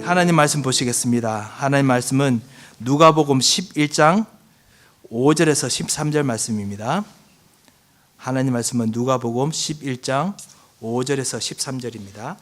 하나님 말씀 보시겠습니다. 하나님 말씀은 누가복음 11장 5절에서 13절 말씀입니다. 하나님 말씀은 누가복음 11장 5절에서 13절입니다.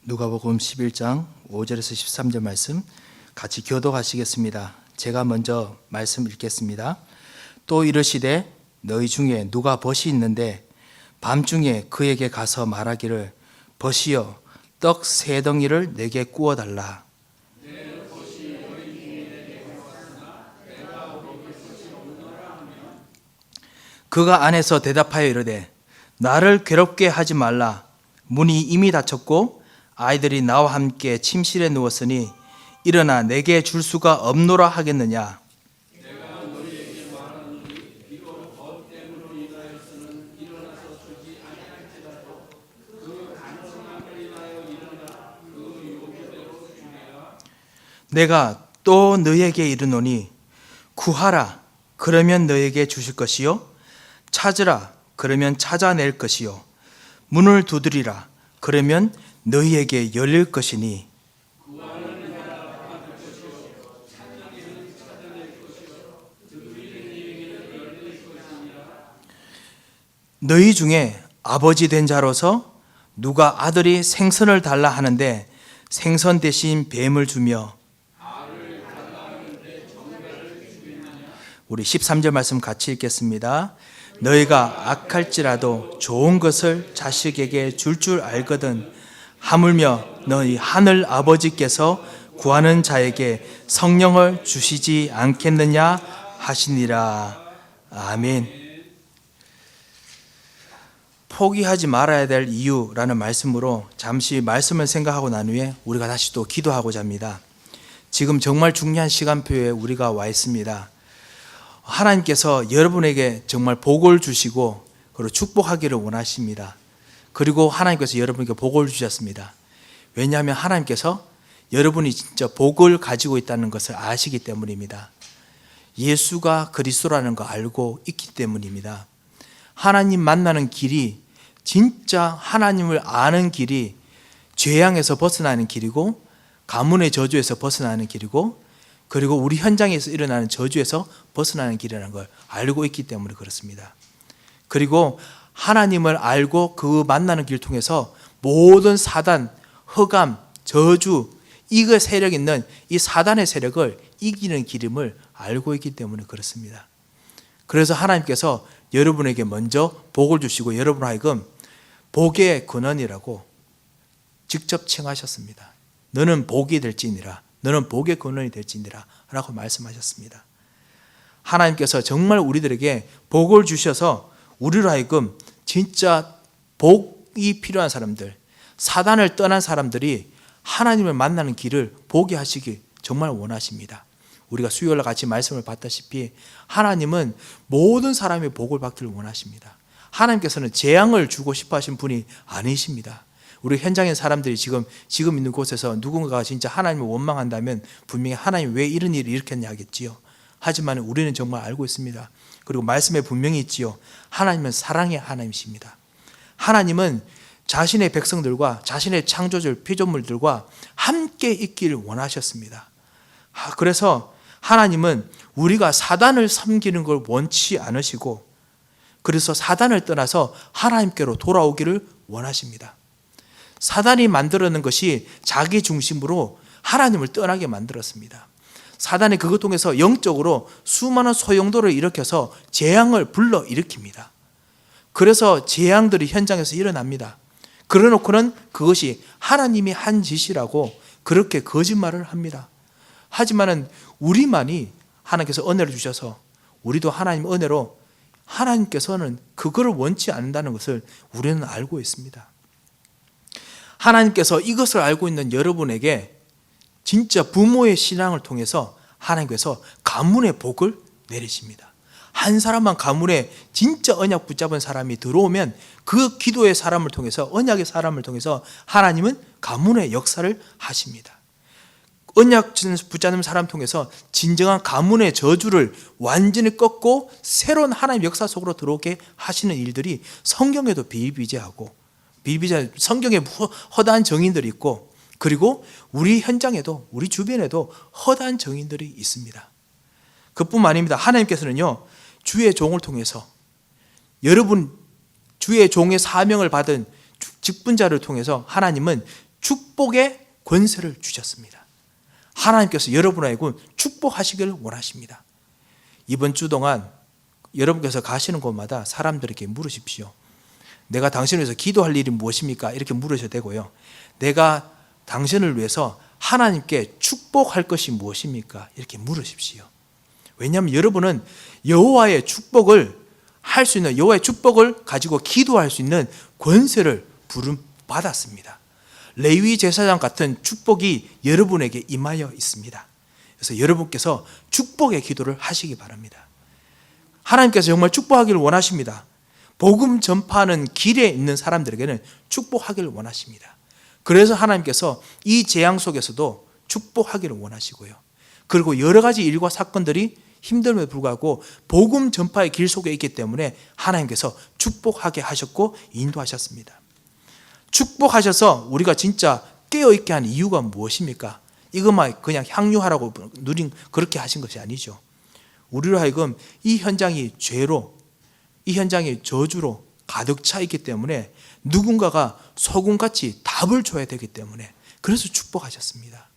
누가복음 11장 5절에서 13절 말씀 같이 교독하시겠습니다. 제가 먼저 말씀 읽겠습니다. 또 이르시되 너희 중에 누가 벗이 있는데 밤중에 그에게 가서 말하기를 벗이여 떡 세 덩이를 내게 구워 달라. 그가 안에서 대답하여 이르되 나를 괴롭게 하지 말라. 문이 이미 닫혔고 아이들이 나와 함께 침실에 누웠으니 일어나 내게 줄 수가 없노라 하겠느냐. 내가 또 너에게 이르노니 구하라 그러면 너에게 주실 것이요 찾으라 그러면 찾아낼 것이요 문을 두드리라 그러면 너희에게 열릴 것이니 너희 중에 아버지 된 자로서 누가 아들이 생선을 달라 하는데 생선 대신 뱀을 주며 우리 13절 말씀 같이 읽겠습니다. 너희가 악할지라도 좋은 것을 자식에게 줄 알거든 하물며 너희 하늘 아버지께서 구하는 자에게 성령을 주시지 않겠느냐 하시니라. 아멘. 포기하지 말아야 될 이유라는 말씀으로 잠시 말씀을 생각하고 난 후에 우리가 다시 또 기도하고자 합니다. 지금 정말 중요한 시간표에 우리가 와 있습니다. 하나님께서 여러분에게 정말 복을 주시고 그리고 축복하기를 원하십니다. 그리고 하나님께서 여러분에게 복을 주셨습니다. 왜냐하면 하나님께서 여러분이 진짜 복을 가지고 있다는 것을 아시기 때문입니다. 예수가 그리스도라는 거 알고 있기 때문입니다. 하나님 만나는 길이 진짜 하나님을 아는 길이 죄악에서 벗어나는 길이고 가문의 저주에서 벗어나는 길이고 그리고 우리 현장에서 일어나는 저주에서 벗어나는 길이라는 걸 알고 있기 때문에 그렇습니다. 그리고 하나님을 알고 그 만나는 길을 통해서 모든 사단, 흑암, 저주, 이거 세력 있는 이 사단의 세력을 이기는 길임을 알고 있기 때문에 그렇습니다. 그래서 하나님께서 여러분에게 먼저 복을 주시고 여러분 하여금 복의 근원이라고 직접 칭하셨습니다. 너는 복이 될지니라. 너는 복의 근원이 될지니라 라고 말씀하셨습니다. 하나님께서 정말 우리들에게 복을 주셔서 우리로 하여금 진짜 복이 필요한 사람들, 사단을 떠난 사람들이 하나님을 만나는 길을 보게 하시기 정말 원하십니다. 우리가 수요일날 같이 말씀을 봤다시피 하나님은 모든 사람이 복을 받기를 원하십니다. 하나님께서는 재앙을 주고 싶어 하신 분이 아니십니다. 우리 현장의 사람들이 지금 있는 곳에서 누군가가 진짜 하나님을 원망한다면 분명히 하나님 왜 이런 일을 일으켰냐 하겠지요. 하지만 우리는 정말 알고 있습니다. 그리고 말씀에 분명히 있지요. 하나님은 사랑의 하나님이십니다. 하나님은 자신의 백성들과 자신의 창조주 피조물들과 함께 있기를 원하셨습니다. 그래서 하나님은 우리가 사단을 섬기는 걸 원치 않으시고 그래서 사단을 떠나서 하나님께로 돌아오기를 원하십니다. 사단이 만들어낸 것이 자기 중심으로 하나님을 떠나게 만들었습니다. 사단이 그것 통해서 영적으로 수많은 소용돌이를 일으켜서 재앙을 불러일으킵니다. 그래서 재앙들이 현장에서 일어납니다. 그러놓고는 그것이 하나님이 한 짓이라고 그렇게 거짓말을 합니다. 하지만은 우리만이 하나님께서 은혜를 주셔서 우리도 하나님 은혜로 하나님께서는 그거를 원치 않는다는 것을 우리는 알고 있습니다. 하나님께서 이것을 알고 있는 여러분에게 진짜 부모의 신앙을 통해서 하나님께서 가문의 복을 내리십니다. 한 사람만 가문에 진짜 언약 붙잡은 사람이 들어오면 그 기도의 사람을 통해서, 언약의 사람을 통해서 하나님은 가문의 역사를 하십니다. 언약 붙잡는 사람 통해서 진정한 가문의 저주를 완전히 꺾고 새로운 하나님의 역사 속으로 들어오게 하시는 일들이 성경에도 비일비재하고, 성경에 허다한 정인들이 있고, 그리고 우리 현장에도, 우리 주변에도 허다한 정인들이 있습니다. 그뿐만 아닙니다. 하나님께서는요, 주의 종을 통해서, 여러분 주의 종의 사명을 받은 직분자를 통해서 하나님은 축복의 권세를 주셨습니다. 하나님께서 여러분에게 축복하시기를 원하십니다. 이번 주 동안 여러분께서 가시는 곳마다 사람들에게 물으십시오. 내가 당신을 위해서 기도할 일이 무엇입니까? 이렇게 물으셔도 되고요. 내가 당신을 위해서 하나님께 축복할 것이 무엇입니까? 이렇게 물으십시오. 왜냐하면 여러분은 여호와의 축복을 할 수 있는, 여호와의 축복을 가지고 기도할 수 있는 권세를 받았습니다. 레위 제사장 같은 축복이 여러분에게 임하여 있습니다. 그래서 여러분께서 축복의 기도를 하시기 바랍니다. 하나님께서 정말 축복하기를 원하십니다. 복음 전파하는 길에 있는 사람들에게는 축복하기를 원하십니다. 그래서 하나님께서 이 재앙 속에서도 축복하기를 원하시고요. 그리고 여러 가지 일과 사건들이 힘듦에도 불구하고 복음 전파의 길 속에 있기 때문에 하나님께서 축복하게 하셨고 인도하셨습니다. 축복하셔서 우리가 진짜 깨어있게 한 이유가 무엇입니까? 이것만 그냥 향유하라고 그렇게 하신 것이 아니죠. 우리로 하여금 이 현장이 죄로, 이 현장이 저주로 가득 차 있기 때문에 누군가가 소금같이 답을 줘야 되기 때문에, 그래서 축복하셨습니다.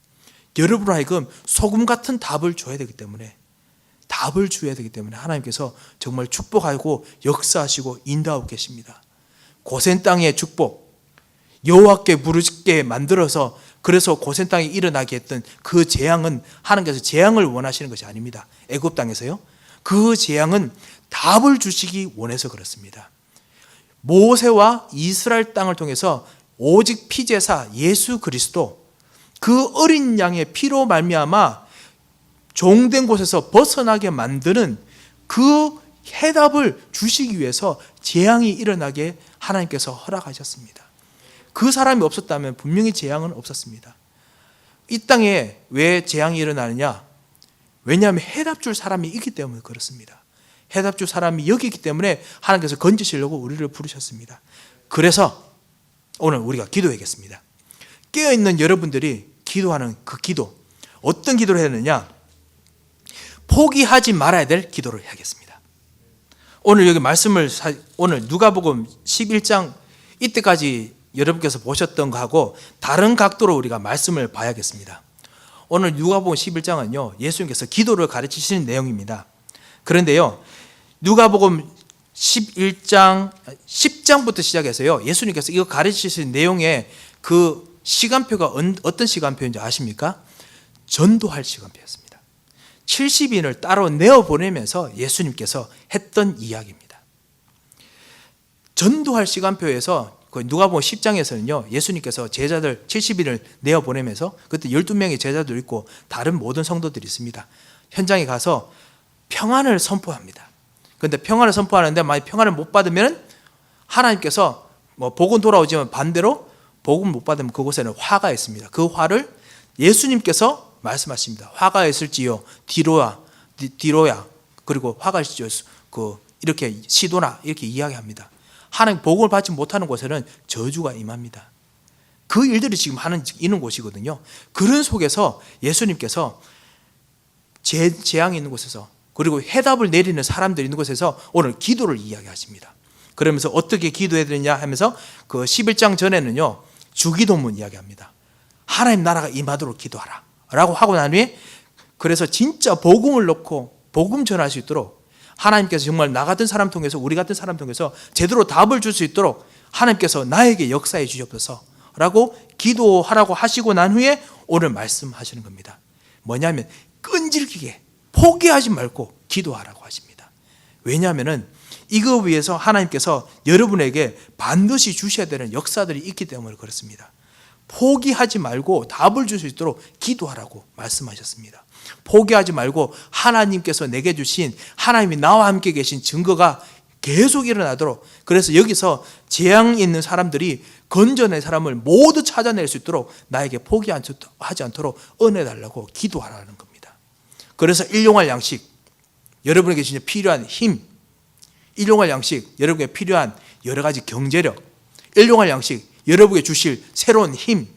여러분으로 하여금 소금 같은 답을 줘야 되기 때문에, 답을 줘야 되기 때문에 하나님께서 정말 축복하고 역사하시고 인도하고 계십니다. 고센 땅의 축복, 여호와께 부르게 만들어서 그래서 고센 땅에 일어나게 했던 그 재앙은 하나님께서 재앙을 원하시는 것이 아닙니다. 애굽 땅에서요. 그 재앙은 답을 주시기 원해서 그렇습니다. 모세와 이스라엘 땅을 통해서 오직 피제사 예수 그리스도, 그 어린 양의 피로 말미암아 종된 곳에서 벗어나게 만드는 그 해답을 주시기 위해서 재앙이 일어나게 하나님께서 허락하셨습니다. 그 사람이 없었다면 분명히 재앙은 없었습니다. 이 땅에 왜 재앙이 일어나느냐? 왜냐하면 해답 줄 사람이 있기 때문에 그렇습니다. 해답 줄 사람이 여기 있기 때문에 하나님께서 건지시려고 우리를 부르셨습니다. 그래서 오늘 우리가 기도하겠습니다. 깨어있는 여러분들이 기도하는 그 기도, 어떤 기도를 해야 되느냐? 포기하지 말아야 될 기도를 해야겠습니다. 오늘 여기 말씀을, 오늘 누가복음 11장 이때까지 여러분께서 보셨던 거하고 다른 각도로 우리가 말씀을 봐야겠습니다. 오늘 누가복음 11장은요, 예수님께서 기도를 가르치시는 내용입니다. 그런데요, 누가복음 11장 10장부터 시작해서요, 예수님께서 이거 가르치시는 내용의 그 시간표가 어떤 시간표인지 아십니까? 전도할 시간표였습니다. 70인을 따로 내어보내면서 예수님께서 했던 이야기입니다. 전도할 시간표에서 누가복음 10장에서는요, 예수님께서 제자들 70인을 내어보내면서, 그때 12명의 제자들 있고 다른 모든 성도들이 있습니다. 현장에 가서 평안을 선포합니다. 그런데 평안을 선포하는데 만약 평안을 못 받으면 하나님께서 복은 돌아오지만 반대로 복음 못 받으면 그곳에는 화가 있습니다. 그 화를 예수님께서 말씀하십니다. 화가 있을지요 디로야, 그리고 화가 있을지요 이렇게 시도나, 이렇게 이야기합니다. 하나님 복음을 받지 못하는 곳에는 저주가 임합니다. 그 일들이 지금 있는 곳이거든요. 그런 속에서 예수님께서 재앙이 있는 곳에서, 그리고 해답을 내리는 사람들이 있는 곳에서 오늘 기도를 이야기하십니다. 그러면서 어떻게 기도해야 되느냐 하면서 그 11장 전에는요, 주기도문 이야기합니다. 하나님 나라가 임하도록 기도하라 라고 하고 난 후에, 그래서 진짜 복음을 놓고 복음 전할 수 있도록 하나님께서 정말 나 같은 사람 통해서, 우리 같은 사람 통해서 제대로 답을 줄 수 있도록 하나님께서 나에게 역사해 주시옵소서 라고 기도하라고 하시고 난 후에 오늘 말씀하시는 겁니다. 뭐냐면 끈질기게 포기하지 말고 기도하라고 하십니다. 왜냐하면 이거 위해서 하나님께서 여러분에게 반드시 주셔야 되는 역사들이 있기 때문에 그렇습니다. 포기하지 말고 답을 줄 수 있도록 기도하라고 말씀하셨습니다. 포기하지 말고 하나님께서 내게 주신, 하나님이 나와 함께 계신 증거가 계속 일어나도록, 그래서 여기서 재앙이 있는 사람들이 건져낸 사람을 모두 찾아낼 수 있도록 나에게 포기하지 않도록 은혜 달라고 기도하라는 겁니다. 그래서 일용할 양식, 여러분에게 진짜 필요한 힘, 일용할 양식, 여러분에게 필요한 여러 가지 경제력, 일용할 양식, 여러분에게 주실 새로운 힘,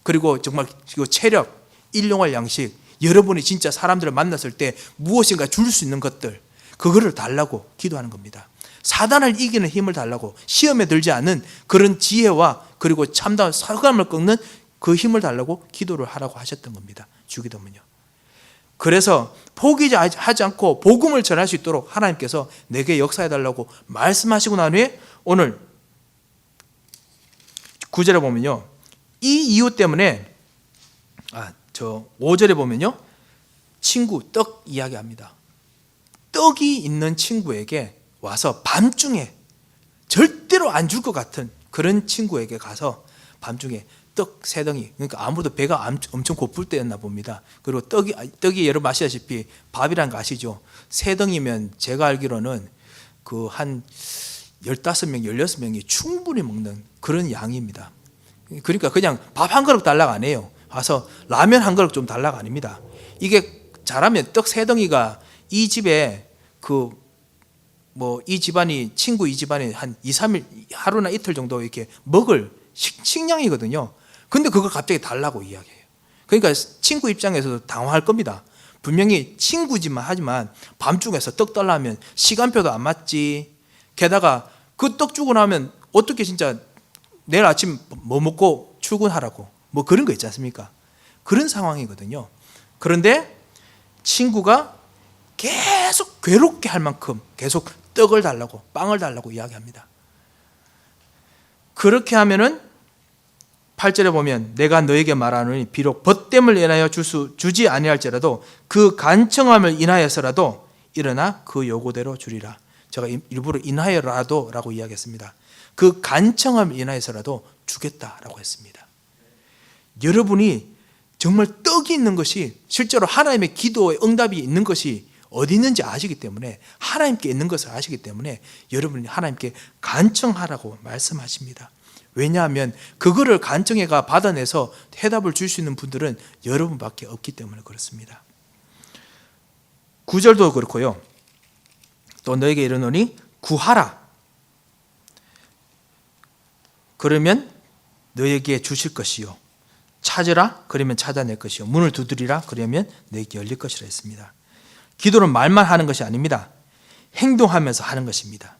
그리고 정말 체력, 일용할 양식, 여러분이 진짜 사람들을 만났을 때 무엇인가 줄 수 있는 것들, 그거를 달라고 기도하는 겁니다. 사단을 이기는 힘을 달라고, 시험에 들지 않는 그런 지혜와 그리고 참다운 사감을 꺾는 그 힘을 달라고 기도를 하라고 하셨던 겁니다. 주기도문요. 그래서 포기하지 않고 복음을 전할 수 있도록 하나님께서 내게 역사해 달라고 말씀하시고 난 후에 오늘 9절에 보면요, 이 이유 때문에 5절에 보면요, 친구 떡 이야기합니다. 떡이 있는 친구에게 와서 밤중에, 절대로 안 줄 것 같은 그런 친구에게 가서 밤중에 떡 3덩이, 그러니까 아무래도 배가 엄청 고플 때였나 봅니다. 그리고 떡이 여러분 아시다시피 밥이란 거 아시죠? 3덩이면 제가 알기로는 그 한 15명, 16명이 충분히 먹는 그런 양입니다. 그러니까 그냥 밥 한 그릇 달라고 안 해요. 와서 라면 한 그릇 좀 달라고 아닙니다. 이게 잘하면 떡 3덩이가 이 집에 이 집안이, 친구 이 집안이 한 2, 3일, 하루나 이틀 정도 이렇게 먹을 식량이거든요. 근데 그걸 갑자기 달라고 이야기해요. 그러니까 친구 입장에서도 당황할 겁니다. 분명히 친구지만 하지만 밤중에서 떡 달라면 시간표도 안 맞지. 게다가 그 떡 주고 나면 어떻게 진짜 내일 아침 뭐 먹고 출근하라고, 뭐 그런 거 있지 않습니까? 그런 상황이거든요. 그런데 친구가 계속 괴롭게 할 만큼 계속 떡을 달라고, 빵을 달라고 이야기합니다. 그렇게 하면은 8절에 보면 내가 너에게 말하노니 비록 벗됨을 인하여 주지 아니할지라도 그 간청함을 인하여서라도 일어나 그 요구대로 주리라. 제가 일부러 인하여라도 라고 이야기했습니다. 그 간청함을 인하여서라도 주겠다라고 했습니다. 여러분이 정말 떡이 있는 것이, 실제로 하나님의 기도의 응답이 있는 것이 어디 있는지 아시기 때문에, 하나님께 있는 것을 아시기 때문에 여러분이 하나님께 간청하라고 말씀하십니다. 왜냐하면 그거를 간청해가 받아내서 해답을 줄 수 있는 분들은 여러분밖에 없기 때문에 그렇습니다. 9절도 그렇고요. 또 너에게 이르노니 구하라. 그러면 너에게 주실 것이요. 찾으라. 그러면 찾아낼 것이요. 문을 두드리라. 그러면 너에게 열릴 것이라 했습니다. 기도는 말만 하는 것이 아닙니다. 행동하면서 하는 것입니다.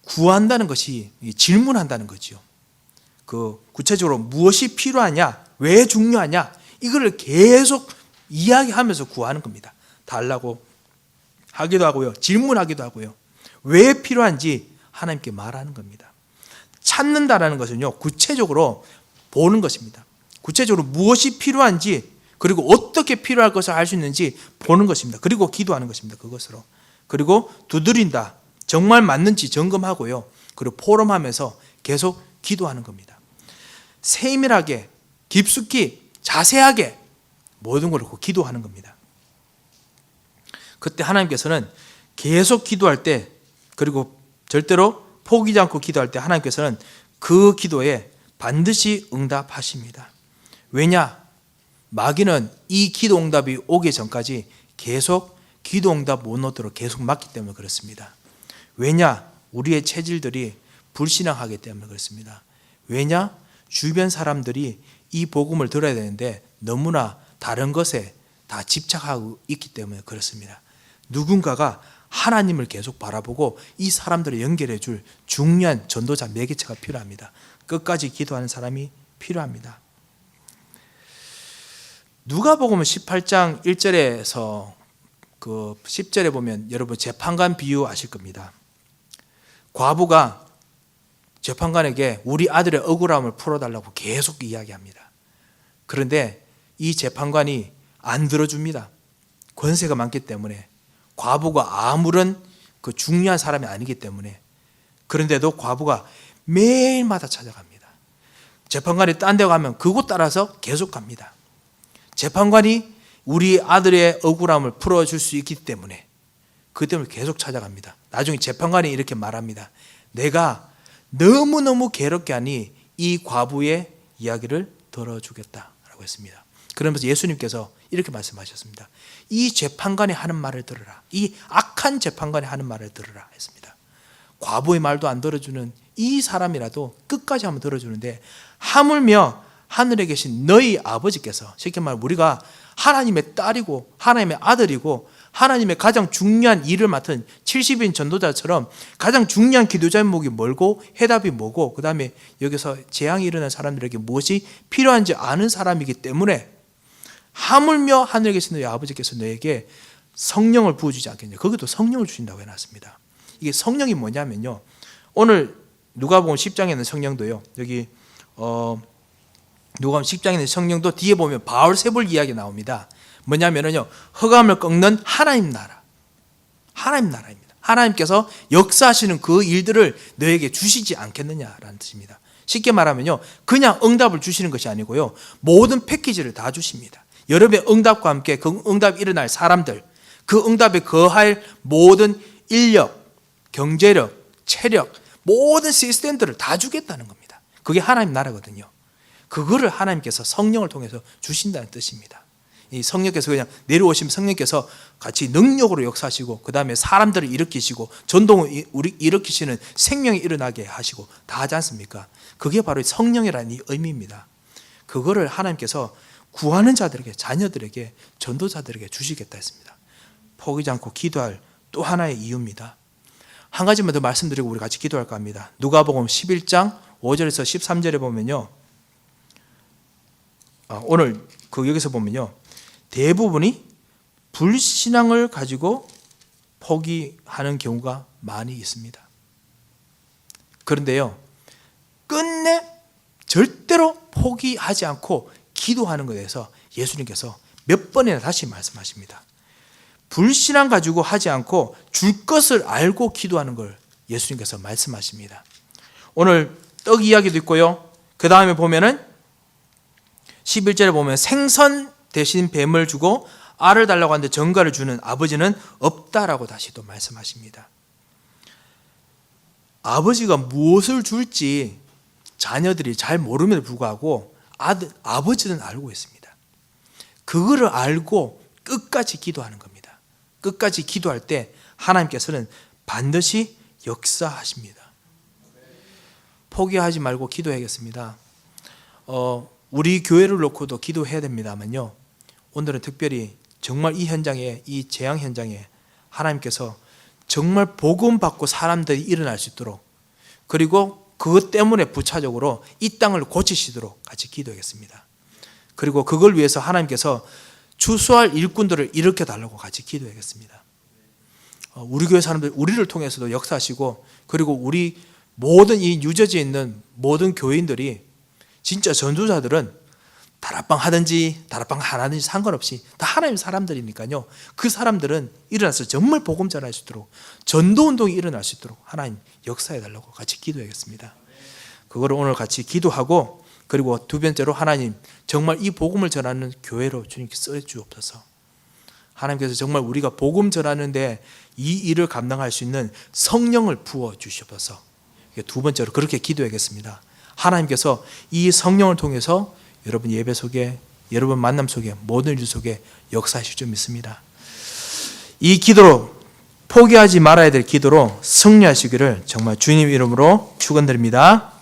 구한다는 것이 질문한다는 거죠. 구체적으로 무엇이 필요하냐, 왜 중요하냐, 이거를 계속 이야기하면서 구하는 겁니다. 달라고 하기도 하고요, 질문하기도 하고요, 왜 필요한지 하나님께 말하는 겁니다. 찾는다라는 것은요, 구체적으로 보는 것입니다. 구체적으로 무엇이 필요한지, 그리고 어떻게 필요할 것을 알 수 있는지 보는 것입니다. 그리고 기도하는 것입니다. 그것으로. 그리고 두드린다. 정말 맞는지 점검하고요. 그리고 포럼하면서 계속 기도하는 겁니다. 세밀하게, 깊숙이, 자세하게 모든 걸 기도하는 겁니다. 그때 하나님께서는 계속 기도할 때, 그리고 절대로 포기하지 않고 기도할 때 하나님께서는 그 기도에 반드시 응답하십니다. 왜냐? 마귀는 이 기도 응답이 오기 전까지 계속 기도 응답 못 얻도록 계속 막기 때문에 그렇습니다. 왜냐? 우리의 체질들이 불신앙하기 때문에 그렇습니다. 왜냐? 주변 사람들이 이 복음을 들어야 되는데 너무나 다른 것에 다 집착하고 있기 때문에 그렇습니다. 누군가가 하나님을 계속 바라보고 이 사람들을 연결해 줄 중요한 전도자, 매개체가 필요합니다. 끝까지 기도하는 사람이 필요합니다. 누가복음 18장 1절에서 10절에 보면 여러분 재판관 비유 아실 겁니다. 과부가 재판관에게 우리 아들의 억울함을 풀어달라고 계속 이야기합니다. 그런데 이 재판관이 안 들어줍니다. 권세가 많기 때문에, 과부가 아무런 중요한 사람이 아니기 때문에. 그런데도 과부가 매일마다 찾아갑니다. 재판관이 딴 데 가면 그곳 따라서 계속 갑니다. 재판관이 우리 아들의 억울함을 풀어줄 수 있기 때문에 그 때문에 계속 찾아갑니다. 나중에 재판관이 이렇게 말합니다. 내가 너무너무 괴롭게 하니 이 과부의 이야기를 들어주겠다라고 했습니다. 그러면서 예수님께서 이렇게 말씀하셨습니다. 이 재판관이 하는 말을 들으라. 이 악한 재판관이 하는 말을 들으라 했습니다. 과부의 말도 안 들어주는 이 사람이라도 끝까지 한번 들어주는데 하물며 하늘에 계신 너희 아버지께서, 쉽게 말해 우리가 하나님의 딸이고 하나님의 아들이고 하나님의 가장 중요한 일을 맡은 70인 전도자처럼 가장 중요한 기도 제목이 뭘고 해답이 뭐고 그 다음에 여기서 재앙이 일어난 사람들에게 무엇이 필요한지 아는 사람이기 때문에 하물며 하늘에 계신 너희 아버지께서 너에게 성령을 부어주지 않겠냐. 거기도 성령을 주신다고 해놨습니다. 이게 성령이 뭐냐면요, 오늘 누가복음 10장에 있는 성령도요, 여기 누가복음 10장에 있는 성령도 뒤에 보면 바울세불 이야기 나옵니다. 뭐냐면요, 흑암을 꺾는 하나님 나라, 하나님 나라입니다. 하나님께서 역사하시는 그 일들을 너에게 주시지 않겠느냐라는 뜻입니다. 쉽게 말하면요, 그냥 응답을 주시는 것이 아니고요, 모든 패키지를 다 주십니다. 여러분의 응답과 함께 그 응답이 일어날 사람들, 그 응답에 거할 모든 인력, 경제력, 체력, 모든 시스템들을 다 주겠다는 겁니다. 그게 하나님 나라거든요. 그거를 하나님께서 성령을 통해서 주신다는 뜻입니다. 이 성령께서 그냥 내려오시면 성령께서 같이 능력으로 역사하시고 그 다음에 사람들을 일으키시고 전동을 일으키시는 생명이 일어나게 하시고 다 하지 않습니까? 그게 바로 성령이라는 이 의미입니다. 그거를 하나님께서 구하는 자들에게, 자녀들에게, 전도자들에게 주시겠다 했습니다. 포기하지 않고 기도할 또 하나의 이유입니다. 한 가지만 더 말씀드리고 우리 같이 기도할까 합니다. 누가복음 11장 5절에서 13절에 보면요, 오늘 여기서 보면요, 대부분이 불신앙을 가지고 포기하는 경우가 많이 있습니다. 그런데요, 끝내 절대로 포기하지 않고 기도하는 것에 대해서 예수님께서 몇 번이나 다시 말씀하십니다. 불신앙 가지고 하지 않고 줄 것을 알고 기도하는 걸 예수님께서 말씀하십니다. 오늘 떡 이야기도 있고요, 그 다음에 보면은 11절에 보면 생선 대신 뱀을 주고 알을 달라고 하는데 전갈을 주는 아버지는 없다라고 다시 또 말씀하십니다. 아버지가 무엇을 줄지 자녀들이 잘 모름에도 불구하고 아버지는 알고 있습니다. 그거를 알고 끝까지 기도하는 겁니다. 끝까지 기도할 때 하나님께서는 반드시 역사하십니다. 포기하지 말고 기도해야겠습니다. 우리 교회를 놓고도 기도해야 됩니다만요, 오늘은 특별히 정말 이 현장에, 이 재앙 현장에 하나님께서 정말 복음 받고 사람들이 일어날 수 있도록, 그리고 그것 때문에 부차적으로 이 땅을 고치시도록 같이 기도하겠습니다. 그리고 그걸 위해서 하나님께서 추수할 일꾼들을 일으켜 달라고 같이 기도하겠습니다. 우리 교회 사람들, 우리를 통해서도 역사하시고, 그리고 우리 모든 이 뉴저지에 있는 모든 교인들이, 진짜 전도자들은 다락방 하든지 다락방 안 하든지 상관없이 다 하나님 사람들이니까요, 그 사람들은 일어나서 정말 복음 전할 수 있도록, 전도운동이 일어날 수 있도록 하나님 역사해 달라고 같이 기도하겠습니다. 그거를 오늘 같이 기도하고, 그리고 두 번째로 하나님 정말 이 복음을 전하는 교회로 주님께 써주옵소서. 하나님께서 정말 우리가 복음 전하는데 이 일을 감당할 수 있는 성령을 부어주시옵소서. 두 번째로 그렇게 기도하겠습니다. 하나님께서 이 성령을 통해서 여러분 예배 속에, 여러분 만남 속에, 모든 일 속에 역사하실 줄 믿습니다. 이 기도로, 포기하지 말아야 될 기도로 승리하시기를 정말 주님 이름으로 축원드립니다.